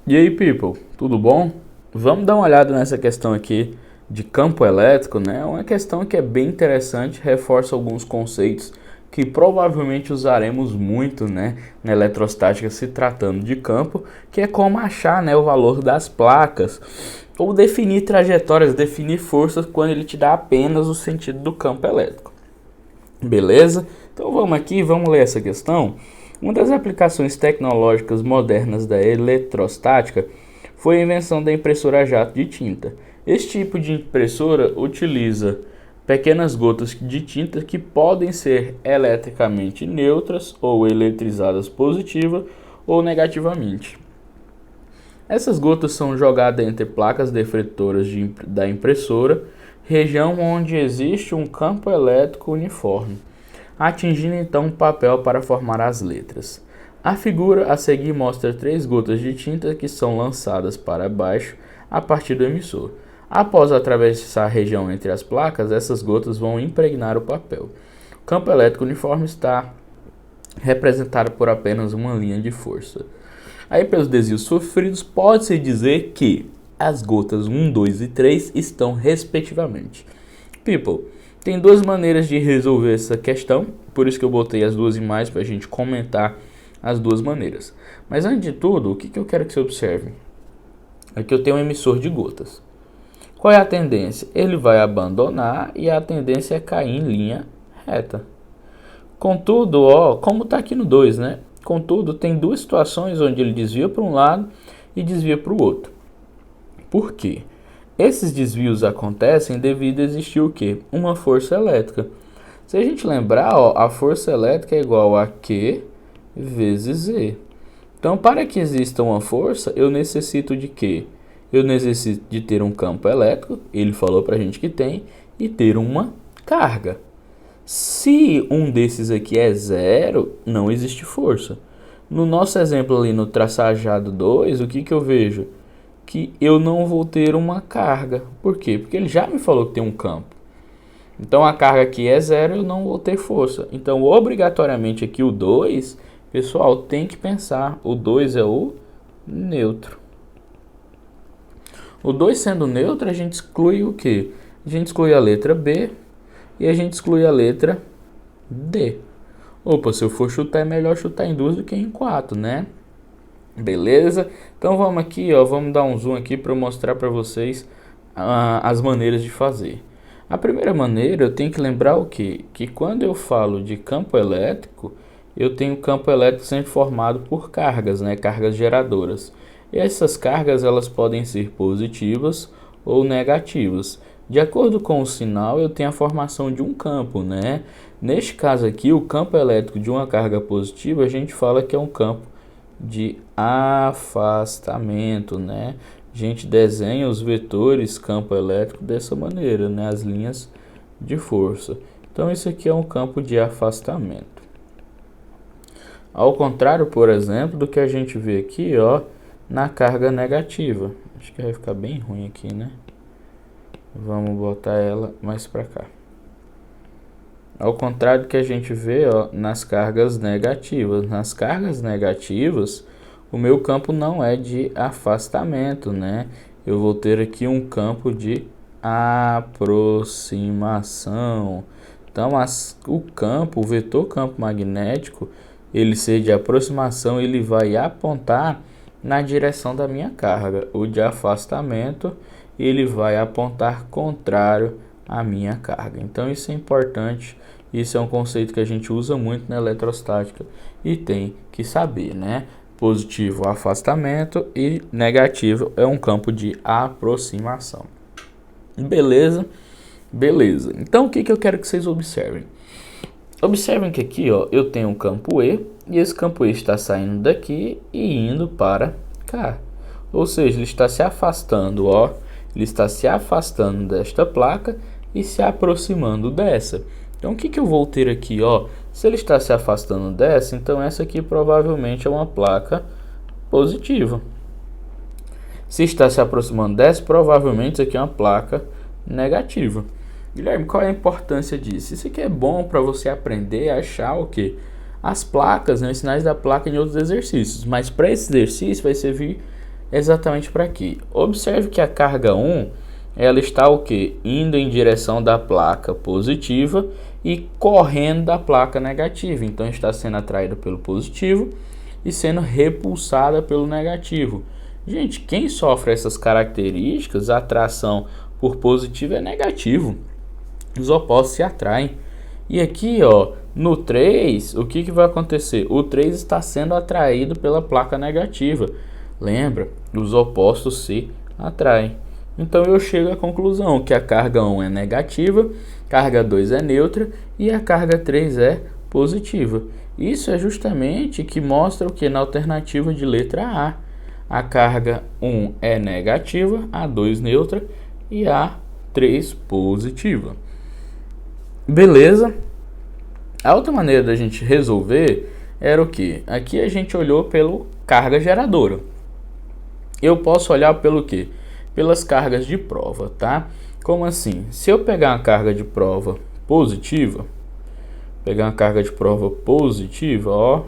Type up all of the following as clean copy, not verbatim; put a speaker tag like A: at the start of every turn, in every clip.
A: E aí, people, tudo bom? Vamos dar uma olhada nessa questão aqui de campo elétrico, né? Uma questão que é bem interessante, reforça alguns conceitos que provavelmente usaremos muito, né, na eletrostática se tratando de campo, que é como achar, né, o valor das placas ou definir trajetórias, definir forças quando ele te dá apenas o sentido do campo elétrico. Beleza? Então vamos aqui, vamos ler essa questão. Uma das aplicações tecnológicas modernas da eletrostática foi a invenção da impressora a jato de tinta. Este tipo de impressora utiliza pequenas gotas de tinta que podem ser eletricamente neutras ou eletrizadas positiva ou negativamente. Essas gotas são jogadas entre placas defletoras da impressora, região onde existe um campo elétrico uniforme, atingindo então o papel para formar as letras. A figura a seguir mostra 3 gotas de tinta que são lançadas para baixo a partir do emissor. Após atravessar a região entre as placas, essas gotas vão impregnar o papel. O campo elétrico uniforme está representado por apenas uma linha de força. Aí, pelos desvios sofridos, pode-se dizer que as gotas 1, 2 e 3 estão respectivamente. People, tem duas maneiras de resolver essa questão, por isso que eu botei as duas imagens para a gente comentar as duas maneiras. Mas antes de tudo, o que eu quero que você observe? Aqui eu tenho um emissor de gotas. Qual é a tendência? Ele vai abandonar e a tendência é cair em linha reta. Contudo, ó, como está aqui no 2, né? Contudo, tem duas situações onde ele desvia para um lado e desvia para o outro. Por quê? Esses desvios acontecem devido a existir o quê? Uma força elétrica. Se a gente lembrar, ó, a força elétrica é igual a Q vezes Z. Então, para que exista uma força, eu necessito de quê? Eu necessito de ter um campo elétrico, ele falou para a gente que tem, e ter uma carga. Se um desses aqui é zero, não existe força. No nosso exemplo ali no traçajado 2, o que eu vejo? Que eu não vou ter uma carga. Por quê? Porque ele já me falou que tem um campo. Então a carga aqui é zero, eu não vou ter força. Então obrigatoriamente aqui o 2, pessoal, tem que pensar. O 2 é o neutro. O 2 sendo neutro, a gente exclui o quê? A gente exclui a letra B e a gente exclui a letra D. Opa, se eu for chutar é melhor chutar em 2 do que em 4, né? Beleza? Então vamos aqui, ó, vamos dar um zoom aqui para eu mostrar para vocês as maneiras de fazer. A primeira maneira, eu tenho que lembrar o quê? Que quando eu falo de campo elétrico, eu tenho campo elétrico sempre formado por cargas, né? Cargas geradoras. E essas cargas elas podem ser positivas ou negativas. De acordo com o sinal, eu tenho a formação de um campo, né? Neste caso aqui, o campo elétrico de uma carga positiva, a gente fala que é um campo de afastamento, né? A gente desenha os vetores campo elétrico dessa maneira, né? As linhas de força. Então, isso aqui é um campo de afastamento. Ao contrário, por exemplo, do que a gente vê aqui, ó, na carga negativa. Acho que vai ficar bem ruim aqui, né? Vamos botar ela mais para cá. Ao contrário do que a gente vê, ó, nas cargas negativas. Nas cargas negativas, o meu campo não é de afastamento, né? Eu vou ter aqui um campo de aproximação. Então, o campo, o vetor campo magnético, ele ser de aproximação, ele vai apontar na direção da minha carga. O de afastamento, ele vai apontar contrário à minha carga. Então isso é importante, isso é um conceito que a gente usa muito na eletrostática e tem que saber, né? Positivo, afastamento, e negativo é um campo de aproximação. Beleza? Beleza. Então o que eu quero que vocês observem? Observem que aqui, ó, eu tenho um campo E, e esse campo E está saindo daqui e indo para cá. Ou seja, ele está se afastando, ó, ele está se afastando desta placa e se aproximando dessa. Então, o que eu vou ter aqui, ó? Se ele está se afastando dessa, então essa aqui provavelmente é uma placa positiva. Se está se aproximando dessa, provavelmente isso aqui é uma placa negativa. Guilherme, qual é a importância disso? Isso aqui é bom para você aprender a achar o quê? As placas, né, os sinais da placa em outros exercícios. Mas para esse exercício vai servir exatamente para aqui. Observe que a carga 1, ela está o que? Indo em direção da placa positiva e correndo da placa negativa. Então está sendo atraída pelo positivo e sendo repulsada pelo negativo. Gente, quem sofre essas características, a atração por positivo é negativo. Os opostos se atraem. E aqui, ó, no 3, o que vai acontecer? O 3 está sendo atraído pela placa negativa. Lembra? Os opostos se atraem. Então eu chego à conclusão que a carga 1 é negativa, carga 2 é neutra e a carga 3 é positiva. Isso é justamente que mostra o que na alternativa de letra A. A carga 1 é negativa, a 2 neutra e a 3 positiva. Beleza? A outra maneira da gente resolver era o que? Aqui a gente olhou pelo carga geradora. Eu posso olhar pelo que? Pelas cargas de prova, tá? Como assim? Se eu pegar uma carga de prova positiva, ó,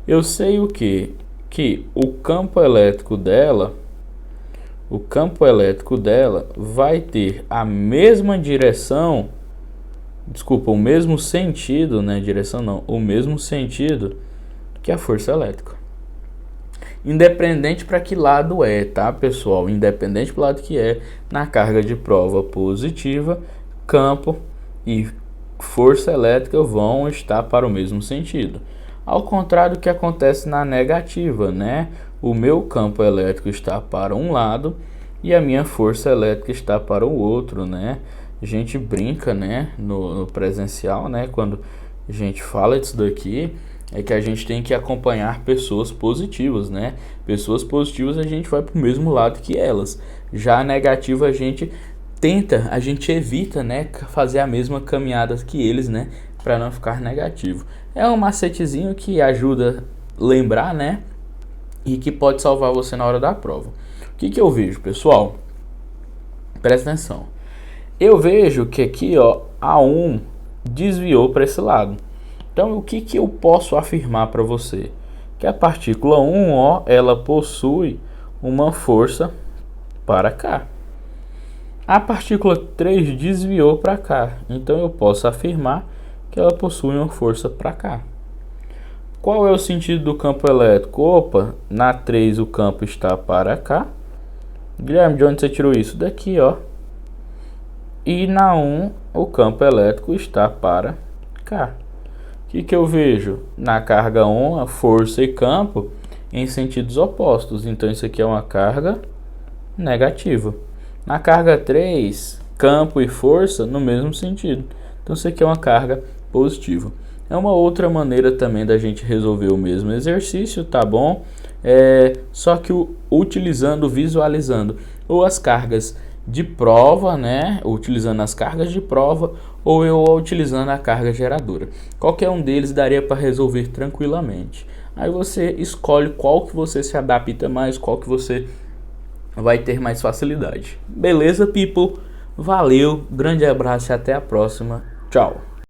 A: eu sei o que? Que o campo elétrico dela vai ter a mesma direção, o mesmo sentido, né? Direção não, o mesmo sentido que a força elétrica. Independente para que lado é, tá, pessoal? Independente para o lado que é, na carga de prova positiva, campo e força elétrica vão estar para o mesmo sentido. Ao contrário do que acontece na negativa, né? O meu campo elétrico está para um lado e a minha força elétrica está para o outro, né? A gente brinca, né, no presencial, né, quando a gente fala disso daqui, é que a gente tem que acompanhar pessoas positivas, né? Pessoas positivas a gente vai para o mesmo lado que elas. Já a negativa a gente evita, né, fazer a mesma caminhada que eles, né, para não ficar negativo. É um macetezinho que ajuda a lembrar, né, e que pode salvar você na hora da prova. O que eu vejo, pessoal? Presta atenção. Eu vejo que aqui, ó, A1 desviou para esse lado. Então, o que eu posso afirmar para você? Que a partícula 1, ó, ela possui uma força para cá. A partícula 3 desviou para cá. Então, eu posso afirmar que ela possui uma força para cá. Qual é o sentido do campo elétrico? Opa, na 3 o campo está para cá. Guilherme, de onde você tirou isso? Daqui, ó. E na 1 o campo elétrico está para cá. O que eu vejo? Na carga 1, a força e campo em sentidos opostos. Então isso aqui é uma carga negativa. Na carga 3, campo e força no mesmo sentido. Então isso aqui é uma carga positiva. É uma outra maneira também da gente resolver o mesmo exercício, tá bom? Só que visualizando ou as cargas de prova, né? Utilizando as cargas de prova ou eu utilizando a carga geradora. Qualquer um deles daria para resolver tranquilamente. Aí você escolhe qual que você se adapta mais, qual que você vai ter mais facilidade. Beleza, people? Valeu, grande abraço e até a próxima. Tchau.